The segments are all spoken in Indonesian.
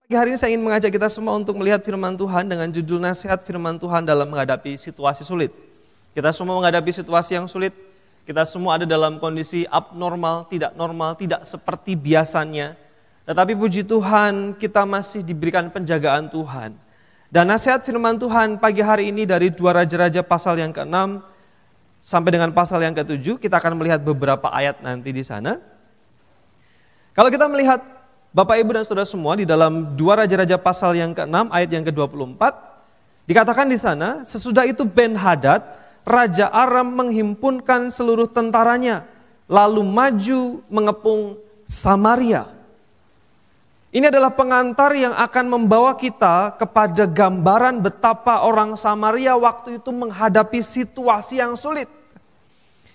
Pagi hari ini saya ingin mengajak kita semua untuk melihat firman Tuhan dengan judul nasihat firman Tuhan dalam menghadapi situasi sulit. Kita semua menghadapi situasi yang sulit, kita semua ada dalam kondisi abnormal, tidak seperti biasanya. Tetapi puji Tuhan kita masih diberikan penjagaan Tuhan. Dan nasihat firman Tuhan pagi hari ini dari 2 Raja-Raja pasal yang ke-6 sampai dengan pasal yang ke-7, kita akan melihat beberapa ayat nanti di sana. Kalau kita melihat Bapak, Ibu, dan Saudara semua di dalam 2 Raja-Raja pasal yang ke-6 ayat yang ke-24, dikatakan di sana, sesudah itu Ben-Hadad, Raja Aram menghimpunkan seluruh tentaranya, lalu maju mengepung Samaria. Ini adalah pengantar yang akan membawa kita kepada gambaran betapa orang Samaria waktu itu menghadapi situasi yang sulit.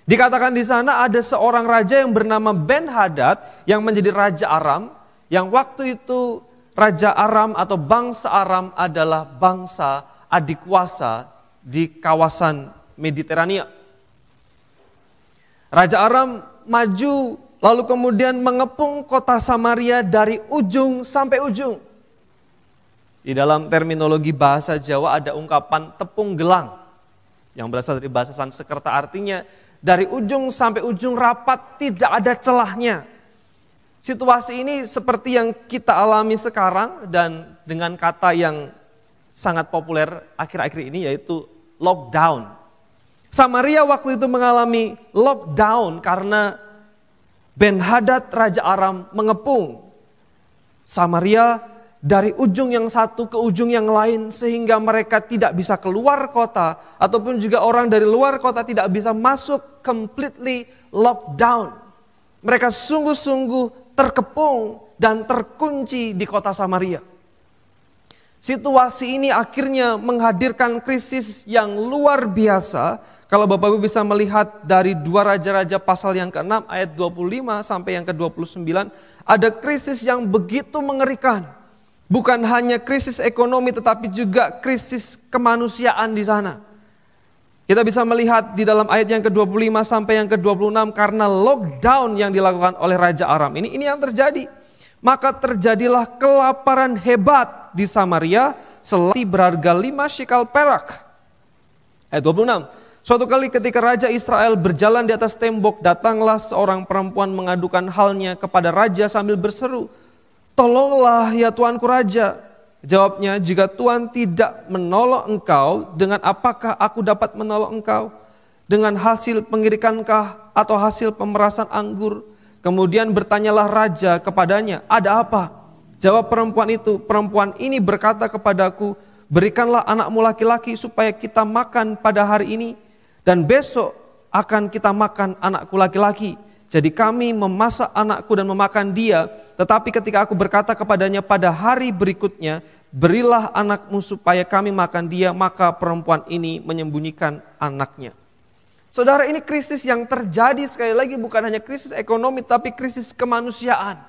Dikatakan di sana ada seorang raja yang bernama Ben-Hadad yang menjadi Raja Aram, yang waktu itu Raja Aram atau bangsa Aram adalah bangsa adikuasa di kawasan Mediterania. Raja Aram maju lalu kemudian mengepung kota Samaria dari ujung sampai ujung. Di dalam terminologi bahasa Jawa ada ungkapan tepung gelang yang berasal dari bahasa Sanskerta, artinya dari ujung sampai ujung rapat, tidak ada celahnya. Situasi ini seperti yang kita alami sekarang dan dengan kata yang sangat populer akhir-akhir ini yaitu lockdown. Samaria waktu itu mengalami lockdown karena Ben-Hadad Raja Aram mengepung Samaria dari ujung yang satu ke ujung yang lain sehingga mereka tidak bisa keluar kota ataupun juga orang dari luar kota tidak bisa masuk, completely lockdown. Mereka sungguh-sungguh terkepung dan terkunci di kota Samaria. Situasi ini akhirnya menghadirkan krisis yang luar biasa. Kalau Bapak Ibu bisa melihat dari 2 Raja-Raja pasal yang ke-6 ayat 25 sampai yang ke-29, ada krisis yang begitu mengerikan. Bukan hanya krisis ekonomi tetapi juga krisis kemanusiaan di sana. Kita bisa melihat di dalam ayat yang ke-25 sampai yang ke-26 karena lockdown yang dilakukan oleh Raja Aram ini yang terjadi. Maka terjadilah kelaparan hebat di Samaria selati berharga 5 shikal perak. Ayat 26. Suatu kali ketika Raja Israel berjalan di atas tembok, datanglah seorang perempuan mengadukan halnya kepada Raja sambil berseru, "Tolonglah ya Tuanku Raja." Jawabnya, "Jika Tuhan tidak menolong engkau, dengan apakah aku dapat menolong engkau? Dengan hasil pengirikankah atau hasil pemerasan anggur?" Kemudian bertanyalah raja kepadanya, "Ada apa?" Jawab perempuan itu, "Perempuan ini berkata kepadaku, berikanlah anakmu laki-laki supaya kita makan pada hari ini, dan besok akan kita makan anakku laki-laki. Jadi kami memasak anakku dan memakan dia, tetapi ketika aku berkata kepadanya pada hari berikutnya, berilah anakmu supaya kami makan dia, maka perempuan ini menyembunyikan anaknya." Saudara, ini krisis yang terjadi sekali lagi bukan hanya krisis ekonomi, tapi krisis kemanusiaan.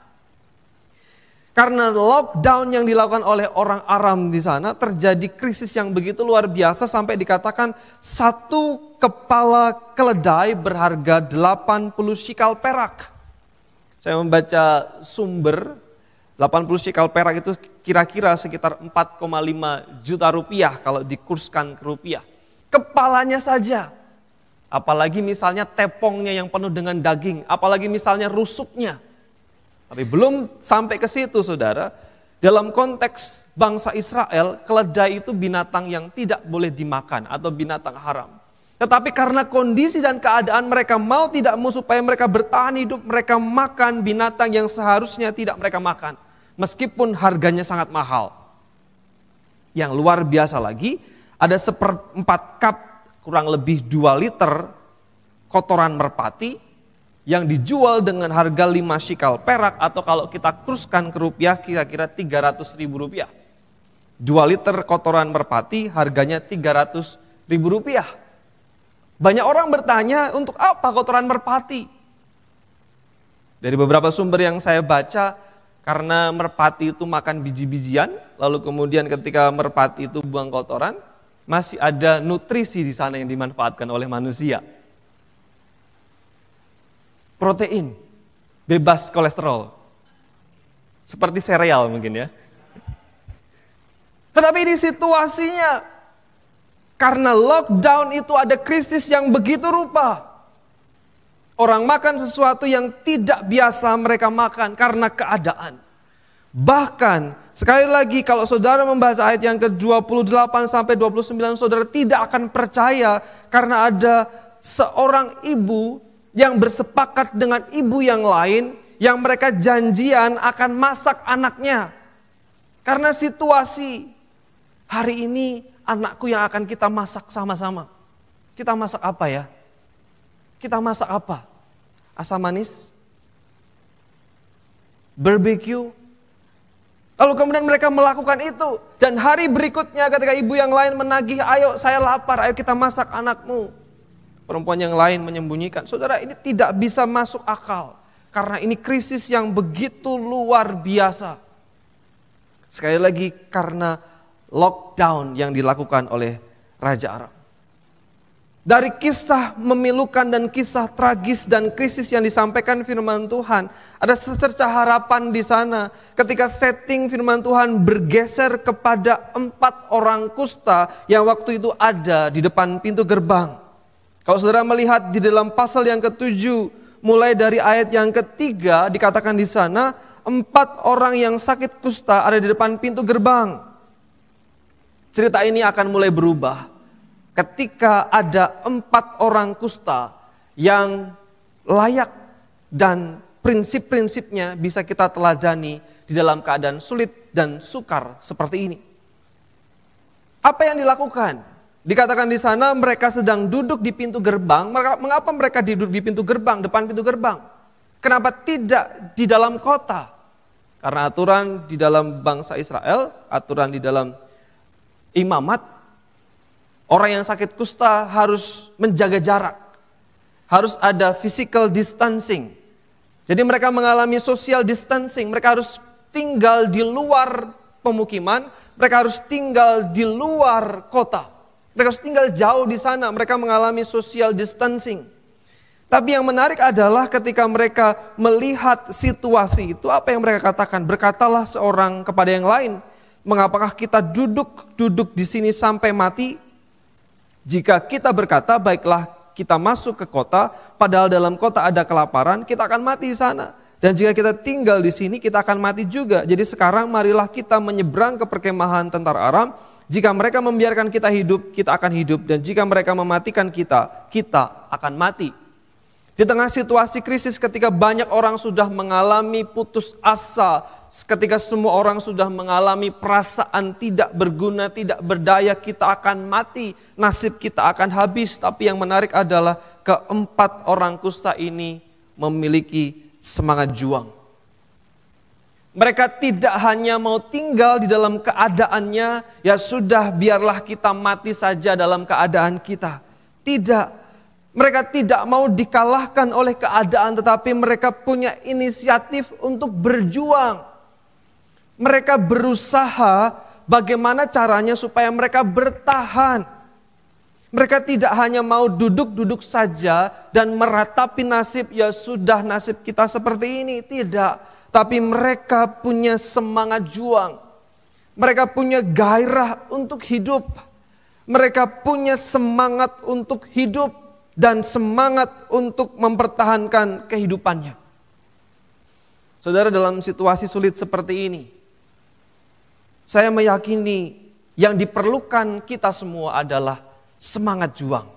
Karena lockdown yang dilakukan oleh orang Aram di sana terjadi krisis yang begitu luar biasa sampai dikatakan satu kepala keledai berharga 80 shikal perak. Saya membaca sumber 80 shikal perak itu kira-kira sekitar 4,5 juta rupiah kalau dikurskan ke rupiah. Kepalanya saja. Apalagi misalnya tepongnya yang penuh dengan daging, apalagi misalnya rusuknya. Tapi belum sampai ke situ saudara, dalam konteks bangsa Israel, keledai itu binatang yang tidak boleh dimakan atau binatang haram. Tetapi karena kondisi dan keadaan mereka mau tidak mau supaya mereka bertahan hidup, mereka makan binatang yang seharusnya tidak mereka makan. Meskipun harganya sangat mahal. Yang luar biasa lagi, ada 1/4 cup kurang lebih 2 liter kotoran merpati yang dijual dengan harga 5 shikal perak atau kalau kita kurskan ke rupiah kira-kira 300.000 rupiah. 2 liter kotoran merpati harganya 300.000 rupiah. Banyak orang bertanya, untuk apa kotoran merpati? Dari beberapa sumber yang saya baca, karena merpati itu makan biji-bijian, lalu kemudian ketika merpati itu buang kotoran, masih ada nutrisi di sana yang dimanfaatkan oleh manusia. Protein, bebas kolesterol. Seperti sereal mungkin ya. Tetapi ini situasinya, karena lockdown itu ada krisis yang begitu rupa. Orang makan sesuatu yang tidak biasa mereka makan karena keadaan. Bahkan sekali lagi kalau saudara membaca ayat yang ke-28 sampai 29, saudara tidak akan percaya karena ada seorang ibu yang bersepakat dengan ibu yang lain yang mereka janjian akan masak anaknya. Karena situasi hari ini anakku yang akan kita masak sama-sama. Kita masak apa ya? Kita masak apa? Asam manis? Barbecue? Lalu kemudian mereka melakukan itu. Dan hari berikutnya ketika ibu yang lain menagih, ayo saya lapar, ayo kita masak anakmu. Perempuan yang lain menyembunyikan. Saudara, ini tidak bisa masuk akal. Karena ini krisis yang begitu luar biasa. Sekali lagi karena lockdown yang dilakukan oleh Raja Aram. Dari kisah memilukan dan kisah tragis dan krisis yang disampaikan firman Tuhan, ada secercah harapan di sana ketika setting firman Tuhan bergeser kepada 4 orang kusta yang waktu itu ada di depan pintu gerbang. Kalau saudara melihat di dalam pasal yang ke-7, mulai dari ayat yang ke-3 dikatakan di sana 4 orang yang sakit kusta ada di depan pintu gerbang. Cerita ini akan mulai berubah ketika ada 4 orang kusta yang layak dan prinsip-prinsipnya bisa kita teladani di dalam keadaan sulit dan sukar seperti ini. Apa yang dilakukan? Dikatakan di sana mereka sedang duduk di pintu gerbang. Mengapa mereka duduk di pintu gerbang, depan pintu gerbang? Kenapa tidak di dalam kota? Karena aturan di dalam bangsa Israel, aturan di dalam imamat, orang yang sakit kusta harus menjaga jarak. Harus ada physical distancing. Jadi mereka mengalami social distancing. Mereka harus tinggal di luar pemukiman. Mereka harus tinggal di luar kota. Mereka harus tinggal jauh di sana. Mereka mengalami social distancing. Tapi yang menarik adalah ketika mereka melihat situasi itu, apa yang mereka katakan? Berkatalah seorang kepada yang lain, mengapakah kita duduk di sini sampai mati? Jika kita berkata, baiklah kita masuk ke kota, padahal dalam kota ada kelaparan, kita akan mati di sana. Dan jika kita tinggal di sini, kita akan mati juga. Jadi sekarang marilah kita menyeberang ke perkemahan tentara Aram. Jika mereka membiarkan kita hidup, kita akan hidup. Dan jika mereka mematikan kita, kita akan mati. Di tengah situasi krisis ketika banyak orang sudah mengalami putus asa, ketika semua orang sudah mengalami perasaan tidak berguna, tidak berdaya, kita akan mati, nasib kita akan habis. Tapi yang menarik adalah 4 orang kusta ini memiliki semangat juang. Mereka tidak hanya mau tinggal di dalam keadaannya, ya sudah biarlah kita mati saja dalam keadaan kita. Tidak, mereka tidak mau dikalahkan oleh keadaan, tetapi mereka punya inisiatif untuk berjuang. Mereka berusaha bagaimana caranya supaya mereka bertahan. Mereka tidak hanya mau duduk-duduk saja dan meratapi nasib, ya sudah nasib kita seperti ini. Tidak. Tapi mereka punya semangat juang. Mereka punya gairah untuk hidup. Mereka punya semangat untuk hidup dan semangat untuk mempertahankan kehidupannya. Saudara, dalam situasi sulit seperti ini, saya meyakini yang diperlukan kita semua adalah semangat juang.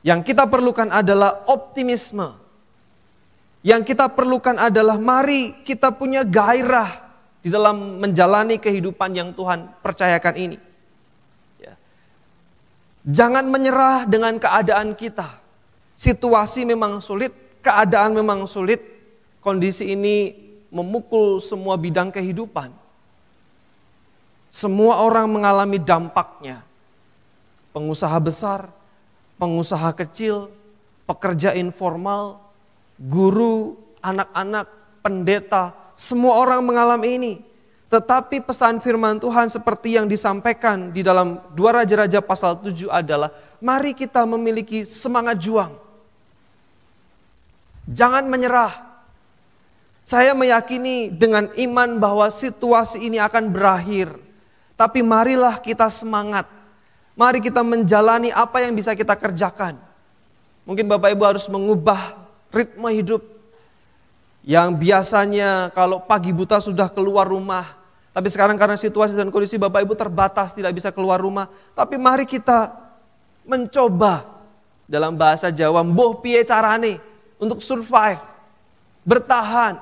Yang kita perlukan adalah optimisme. Yang kita perlukan adalah mari kita punya gairah di dalam menjalani kehidupan yang Tuhan percayakan ini. Ya. Jangan menyerah dengan keadaan kita. Situasi memang sulit, keadaan memang sulit. Kondisi ini memukul semua bidang kehidupan. Semua orang mengalami dampaknya. Pengusaha besar, pengusaha kecil, pekerja informal, guru, anak-anak, pendeta, semua orang mengalami ini. Tetapi pesan firman Tuhan seperti yang disampaikan di dalam 2 Raja-Raja pasal 7 adalah, mari kita memiliki semangat juang. Jangan menyerah. Saya meyakini dengan iman bahwa situasi ini akan berakhir. Tapi marilah kita semangat. Mari kita menjalani apa yang bisa kita kerjakan. Mungkin Bapak Ibu harus mengubah ritme hidup. Yang biasanya kalau pagi buta sudah keluar rumah. Tapi sekarang karena situasi dan kondisi Bapak Ibu terbatas tidak bisa keluar rumah. Tapi mari kita mencoba dalam bahasa Jawa, mbuh piye carane untuk survive, bertahan.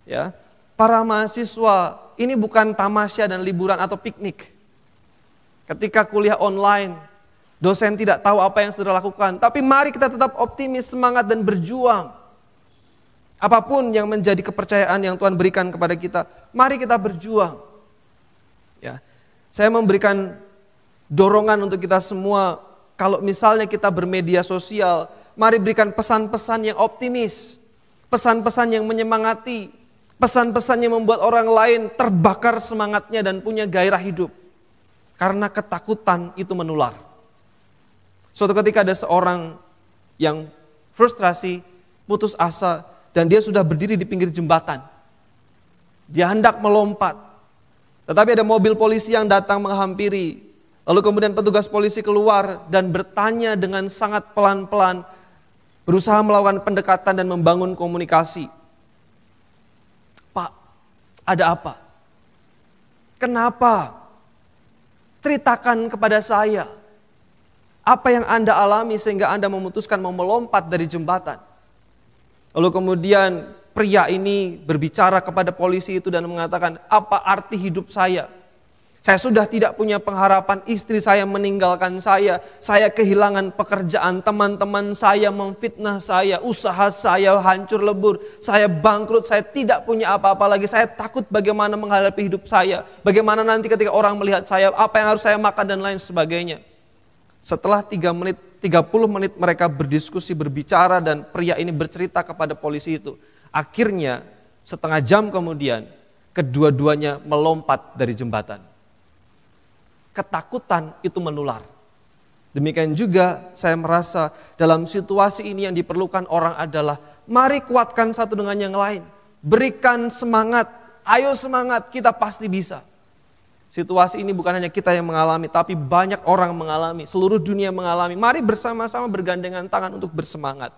Ya, para mahasiswa ini bukan tamasya dan liburan atau piknik. Ketika kuliah online, dosen tidak tahu apa yang saudara lakukan. Tapi mari kita tetap optimis, semangat dan berjuang. Apapun yang menjadi kepercayaan yang Tuhan berikan kepada kita, mari kita berjuang. Ya, saya memberikan dorongan untuk kita semua. Kalau misalnya kita bermedia sosial, mari berikan pesan-pesan yang optimis, pesan-pesan yang menyemangati, pesan-pesan yang membuat orang lain terbakar semangatnya dan punya gairah hidup. Karena ketakutan itu menular. Suatu ketika ada seorang yang frustrasi, putus asa, dan dia sudah berdiri di pinggir jembatan. Dia hendak melompat. Tetapi ada mobil polisi yang datang menghampiri. Lalu kemudian petugas polisi keluar dan bertanya dengan sangat pelan-pelan. Berusaha melakukan pendekatan dan membangun komunikasi. Pak, ada apa? Kenapa? Ceritakan kepada saya. Apa yang Anda alami sehingga Anda memutuskan mau melompat dari jembatan? Lalu kemudian pria ini berbicara kepada polisi itu dan mengatakan, apa arti hidup saya? Saya sudah tidak punya pengharapan, istri saya meninggalkan saya kehilangan pekerjaan, teman-teman saya memfitnah saya, usaha saya hancur lebur, saya bangkrut, saya tidak punya apa-apa lagi, saya takut bagaimana menghadapi hidup saya, bagaimana nanti ketika orang melihat saya, apa yang harus saya makan dan lain sebagainya. Setelah 30 menit mereka berdiskusi, berbicara dan pria ini bercerita kepada polisi itu. Akhirnya setengah jam kemudian kedua-duanya melompat dari jembatan. Ketakutan itu menular. Demikian juga saya merasa dalam situasi ini yang diperlukan orang adalah mari kuatkan satu dengan yang lain. Berikan semangat, ayo semangat, kita pasti bisa. Situasi ini bukan hanya kita yang mengalami, tapi banyak orang mengalami, seluruh dunia mengalami. Mari bersama-sama bergandengan tangan untuk bersemangat.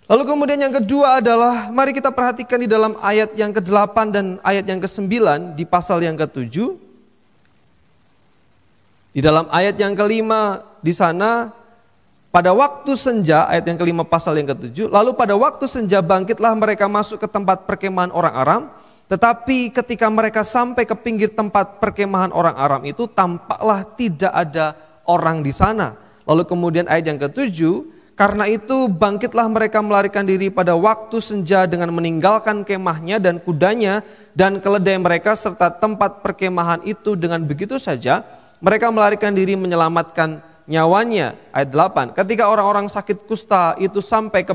Lalu kemudian yang kedua adalah, mari kita perhatikan di dalam ayat yang ke-8 dan ayat yang ke-9 di pasal yang ke-7. Di dalam ayat yang ke-5 di sana, pada waktu senja, ayat yang ke-5 pasal yang ke-7, lalu pada waktu senja bangkitlah mereka masuk ke tempat perkemahan orang Aram. Tetapi ketika mereka sampai ke pinggir tempat perkemahan orang Aram itu, tampaklah tidak ada orang di sana. Lalu kemudian ayat yang ke-7, karena itu bangkitlah mereka melarikan diri pada waktu senja dengan meninggalkan kemahnya dan kudanya dan keledai mereka serta tempat perkemahan itu. Dengan begitu saja mereka melarikan diri menyelamatkan nyawanya. Ayat 8, ketika orang-orang sakit kusta itu sampai ke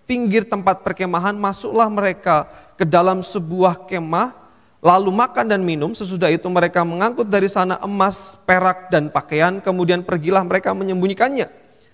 pinggir tempat perkemahan, masuklah mereka ke dalam sebuah kemah, lalu makan dan minum. Sesudah itu mereka mengangkut dari sana emas, perak dan pakaian, kemudian pergilah mereka menyembunyikannya.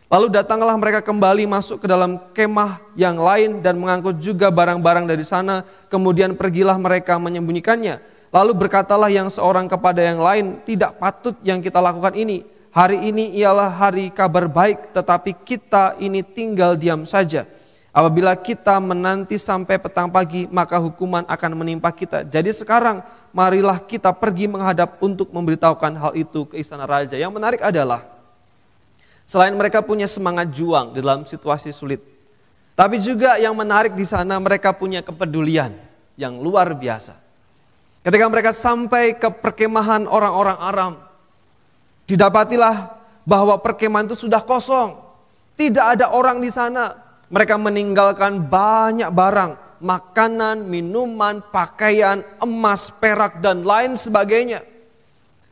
Lalu datanglah mereka kembali masuk ke dalam kemah yang lain dan mengangkut juga barang-barang dari sana, kemudian pergilah mereka menyembunyikannya. Lalu berkatalah yang seorang kepada yang lain, tidak patut yang kita lakukan ini. Hari ini ialah hari kabar baik, tetapi kita ini tinggal diam saja. Apabila kita menanti sampai petang pagi, maka hukuman akan menimpa kita. Jadi sekarang marilah kita pergi menghadap untuk memberitahukan hal itu ke istana raja. Yang menarik adalah, selain mereka punya semangat juang di dalam situasi sulit, tapi juga yang menarik di sana mereka punya kepedulian yang luar biasa. Ketika mereka sampai ke perkemahan orang-orang Aram, didapatilah bahwa perkemahan itu sudah kosong. Tidak ada orang di sana. Mereka meninggalkan banyak barang, makanan, minuman, pakaian, emas, perak, dan lain sebagainya.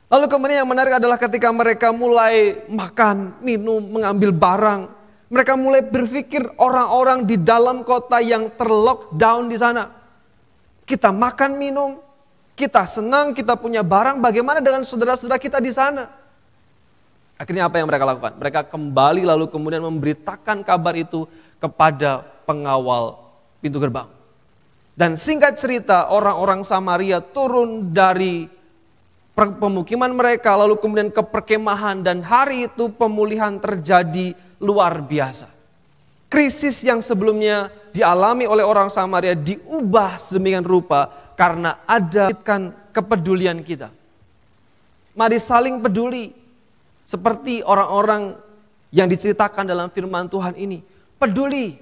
Lalu kemudian yang menarik adalah ketika mereka mulai makan, minum, mengambil barang, mereka mulai berpikir orang-orang di dalam kota yang terlockdown di sana. Kita makan, minum, kita senang, kita punya barang, bagaimana dengan saudara-saudara kita di sana? Akhirnya apa yang mereka lakukan? Mereka kembali lalu kemudian memberitakan kabar itu kepada pengawal pintu gerbang. Dan singkat cerita, orang-orang Samaria turun dari pemukiman mereka, lalu kemudian ke perkemahan, dan hari itu pemulihan terjadi luar biasa. Krisis yang sebelumnya dialami oleh orang Samaria diubah sedemikian rupa karena ada kepedulian kita. Mari saling peduli seperti orang-orang yang diceritakan dalam firman Tuhan ini. Peduli.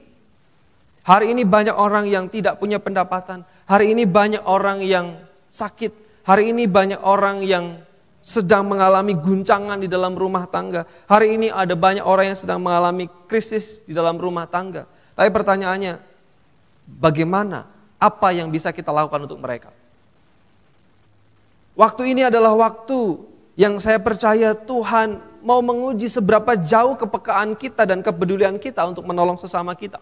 Hari ini banyak orang yang tidak punya pendapatan. Hari ini banyak orang yang sakit. Hari ini banyak orang yang sedang mengalami guncangan di dalam rumah tangga. Hari ini ada banyak orang yang sedang mengalami krisis di dalam rumah tangga. Tapi pertanyaannya, bagaimana? Apa yang bisa kita lakukan untuk mereka? Waktu ini adalah waktu yang saya percaya Tuhan mau menguji seberapa jauh kepekaan kita dan kepedulian kita untuk menolong sesama kita.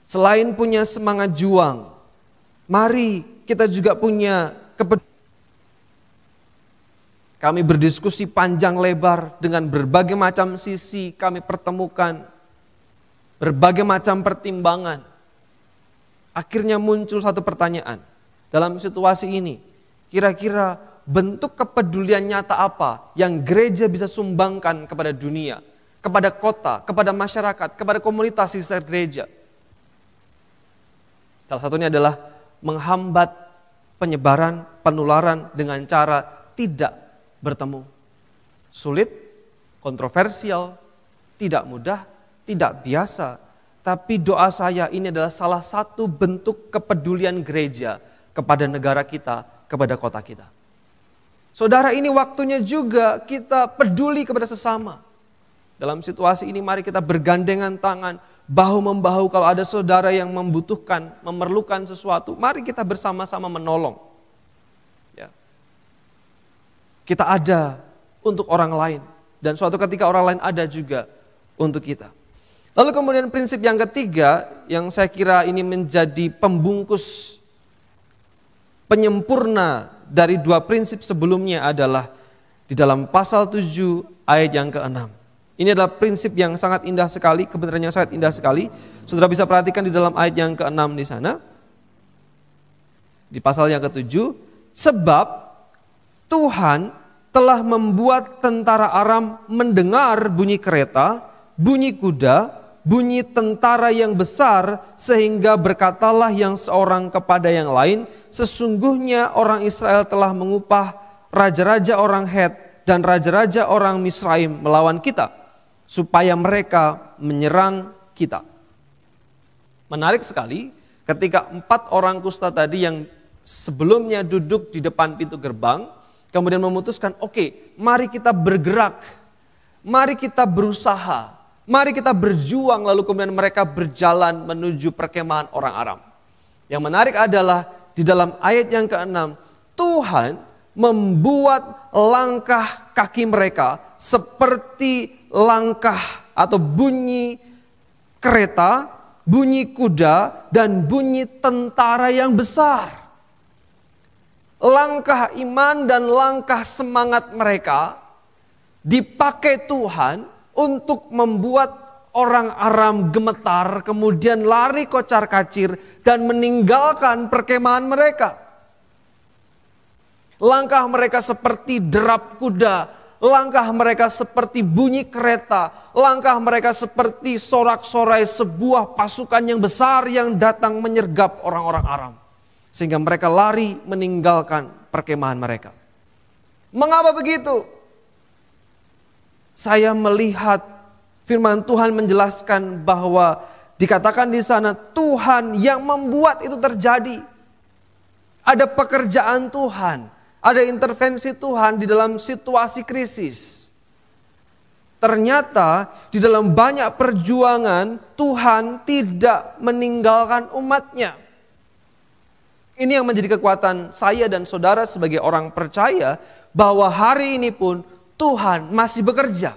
Selain punya semangat juang, mari kita juga punya kepedulian. Kami berdiskusi panjang lebar dengan berbagai macam sisi, kami pertemukan berbagai macam pertimbangan. Akhirnya muncul satu pertanyaan. Dalam situasi ini, kira-kira bentuk kepedulian nyata apa yang gereja bisa sumbangkan kepada dunia, kepada kota, kepada masyarakat, kepada komunitas di sekitar gereja? Salah satunya adalah menghambat penyebaran, penularan dengan cara tidak bertemu. Sulit, kontroversial, tidak mudah, tidak biasa. Tapi doa saya ini adalah salah satu bentuk kepedulian gereja kepada negara kita, kepada kota kita. Saudara, ini waktunya juga kita peduli kepada sesama. Dalam situasi ini mari kita bergandengan tangan, bahu-membahu. Kalau ada saudara yang membutuhkan, memerlukan sesuatu, mari kita bersama-sama menolong. Ya. Kita ada untuk orang lain, dan suatu ketika orang lain ada juga untuk kita. Lalu kemudian prinsip yang ketiga, yang saya kira ini menjadi pembungkus penyempurna dari dua prinsip sebelumnya adalah di dalam pasal 7 ayat yang ke-6. Ini adalah prinsip yang sangat indah sekali, kebenaran yang sangat indah sekali. Saudara bisa perhatikan di dalam ayat yang ke-6 di sana. Di pasal yang ke-7, sebab Tuhan telah membuat tentara Aram mendengar bunyi kereta, bunyi kuda, bunyi tentara yang besar, sehingga berkatalah yang seorang kepada yang lain, sesungguhnya orang Israel telah mengupah raja-raja orang Het dan raja-raja orang Misraim melawan kita, supaya mereka menyerang kita. Menarik sekali ketika 4 orang kusta tadi yang sebelumnya duduk di depan pintu gerbang, kemudian memutuskan, oke, mari kita bergerak, mari kita berusaha, mari kita berjuang, lalu kemudian mereka berjalan menuju perkemahan orang Aram. Yang menarik adalah di dalam ayat yang ke-6, Tuhan membuat langkah kaki mereka seperti langkah atau bunyi kereta, bunyi kuda, dan bunyi tentara yang besar. Langkah iman dan langkah semangat mereka dipakai Tuhan untuk membuat orang Aram gemetar, kemudian lari kocar-kacir dan meninggalkan perkemahan mereka. Langkah mereka seperti derap kuda, langkah mereka seperti bunyi kereta, langkah mereka seperti sorak-sorai sebuah pasukan yang besar yang datang menyergap orang-orang Aram. Sehingga mereka lari meninggalkan perkemahan mereka. Mengapa begitu? Saya melihat firman Tuhan menjelaskan bahwa dikatakan di sana Tuhan yang membuat itu terjadi. Ada pekerjaan Tuhan, ada intervensi Tuhan di dalam situasi krisis. Ternyata di dalam banyak perjuangan Tuhan tidak meninggalkan umatnya. Ini yang menjadi kekuatan saya dan saudara sebagai orang percaya bahwa hari ini pun Tuhan masih bekerja.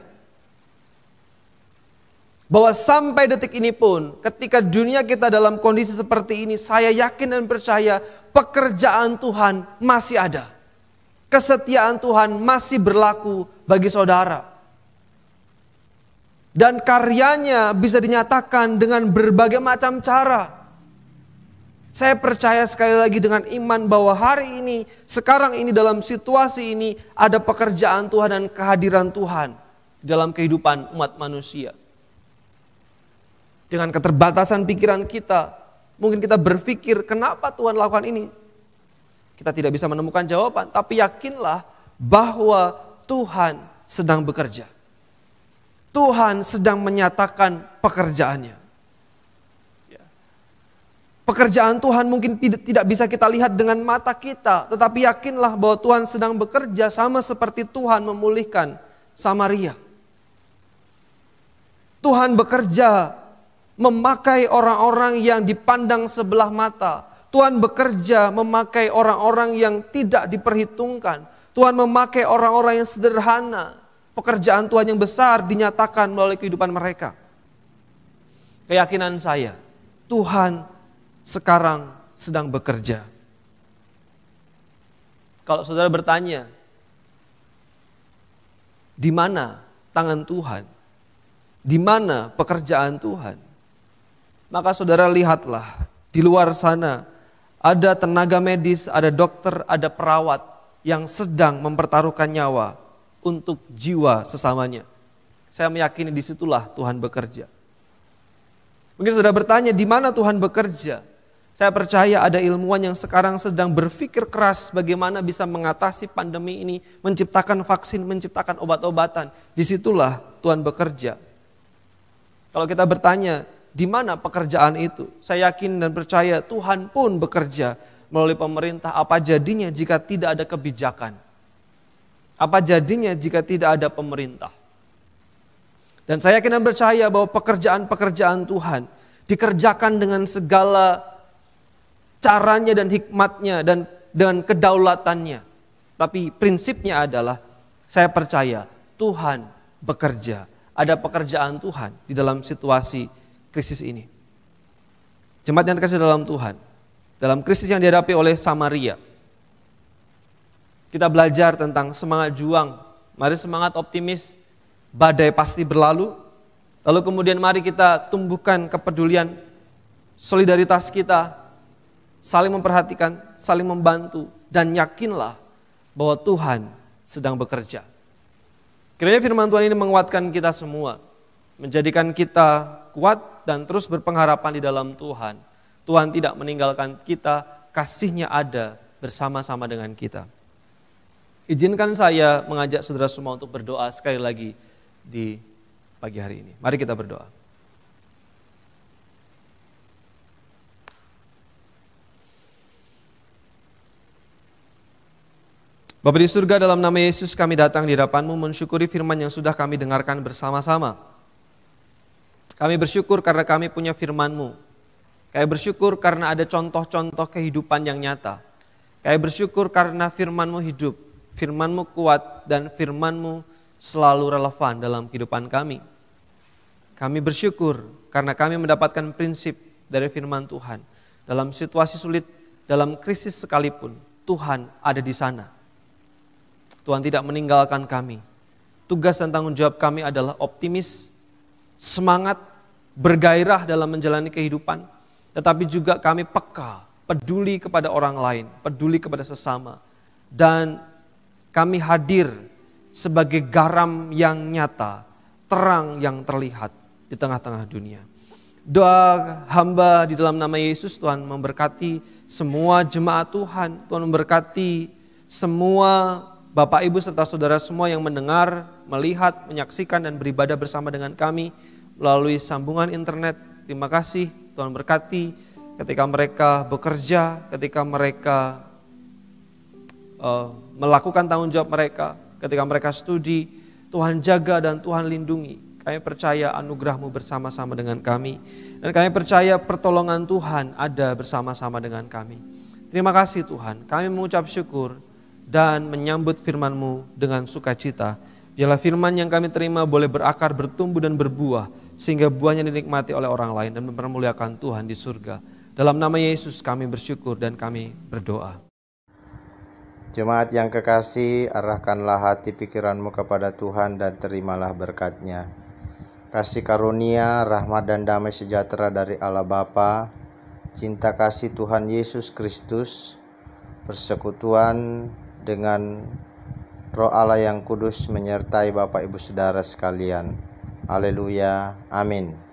Bahwa sampai detik ini pun ketika dunia kita dalam kondisi seperti ini, saya yakin dan percaya pekerjaan Tuhan masih ada. Kesetiaan Tuhan masih berlaku bagi saudara. Dan karyanya bisa dinyatakan dengan berbagai macam cara. Saya percaya sekali lagi dengan iman bahwa hari ini, sekarang ini dalam situasi ini ada pekerjaan Tuhan dan kehadiran Tuhan dalam kehidupan umat manusia. Dengan keterbatasan pikiran kita, mungkin kita berpikir kenapa Tuhan lakukan ini? Kita tidak bisa menemukan jawaban, tapi yakinlah bahwa Tuhan sedang bekerja. Tuhan sedang menyatakan pekerjaannya. Pekerjaan Tuhan mungkin tidak bisa kita lihat dengan mata kita, tetapi yakinlah bahwa Tuhan sedang bekerja sama seperti Tuhan memulihkan Samaria. Tuhan bekerja memakai orang-orang yang dipandang sebelah mata. Tuhan bekerja memakai orang-orang yang tidak diperhitungkan. Tuhan memakai orang-orang yang sederhana. Pekerjaan Tuhan yang besar dinyatakan melalui kehidupan mereka. Keyakinan saya, Tuhan sekarang sedang bekerja. Kalau saudara bertanya, di mana tangan Tuhan? Di mana pekerjaan Tuhan? Maka saudara lihatlah, di luar sana ada tenaga medis, ada dokter, ada perawat yang sedang mempertaruhkan nyawa untuk jiwa sesamanya. Saya meyakini disitulah Tuhan bekerja. Mungkin saudara bertanya, di mana Tuhan bekerja? Saya percaya ada ilmuwan yang sekarang sedang berpikir keras bagaimana bisa mengatasi pandemi ini, menciptakan vaksin, menciptakan obat-obatan. Disitulah Tuhan bekerja. Kalau kita bertanya, di mana pekerjaan itu? Saya yakin dan percaya Tuhan pun bekerja melalui pemerintah. Apa jadinya jika tidak ada kebijakan? Apa jadinya jika tidak ada pemerintah? Dan saya yakin dan percaya bahwa pekerjaan-pekerjaan Tuhan dikerjakan dengan segala caranya dan hikmatnya dan dengan kedaulatannya. Tapi prinsipnya adalah saya percaya Tuhan bekerja. Ada pekerjaan Tuhan di dalam situasi krisis ini. Jemaat yang dikasihi dalam Tuhan, dalam krisis yang dihadapi oleh Samaria, kita belajar tentang semangat juang. Mari semangat optimis, badai pasti berlalu. Lalu kemudian mari kita tumbuhkan kepedulian, solidaritas kita, saling memperhatikan, saling membantu, dan yakinlah bahwa Tuhan sedang bekerja. Kiranya firman Tuhan ini menguatkan kita semua, menjadikan kita kuat dan terus berpengharapan di dalam Tuhan. Tuhan tidak meninggalkan kita, kasih-Nya ada bersama-sama dengan kita. Izinkan saya mengajak saudara semua untuk berdoa sekali lagi di pagi hari ini. Mari kita berdoa. Bapa di surga, dalam nama Yesus kami datang di hadapan-Mu mensyukuri firman yang sudah kami dengarkan bersama-sama. Kami bersyukur karena kami punya firman-Mu. Kami bersyukur karena ada contoh-contoh kehidupan yang nyata. Kami bersyukur karena firman-Mu hidup, firman-Mu kuat, dan firman-Mu selalu relevan dalam kehidupan kami. Kami bersyukur karena kami mendapatkan prinsip dari firman Tuhan. Dalam situasi sulit, dalam krisis sekalipun, Tuhan ada di sana. Tuhan tidak meninggalkan kami. Tugas dan tanggung jawab kami adalah optimis, semangat, bergairah dalam menjalani kehidupan. Tetapi juga kami peka, peduli kepada orang lain, peduli kepada sesama. Dan kami hadir sebagai garam yang nyata, terang yang terlihat di tengah-tengah dunia. Doa hamba di dalam nama Yesus, Tuhan memberkati semua jemaat Tuhan. Tuhan memberkati semua Bapak, Ibu, serta saudara semua yang mendengar, melihat, menyaksikan, dan beribadah bersama dengan kami melalui sambungan internet. Terima kasih, Tuhan berkati ketika mereka bekerja, ketika mereka melakukan tanggung jawab mereka, ketika mereka studi. Tuhan jaga dan Tuhan lindungi. Kami percaya anugerah-Mu bersama-sama dengan kami. Dan kami percaya pertolongan Tuhan ada bersama-sama dengan kami. Terima kasih Tuhan, kami mengucap syukur dan menyambut firman-Mu dengan sukacita. Biarlah firman yang kami terima boleh berakar, bertumbuh dan berbuah, sehingga buahnya dinikmati oleh orang lain dan mempermuliakan Tuhan di surga. Dalam nama Yesus kami bersyukur dan kami berdoa. Jemaat yang kekasih, arahkanlah hati pikiranmu kepada Tuhan dan terimalah berkat-Nya. Kasih karunia, rahmat dan damai sejahtera dari Allah Bapa, cinta kasih Tuhan Yesus Kristus, persekutuan dengan Roh Allah yang kudus menyertai Bapak Ibu Saudara sekalian. Haleluya. Amin.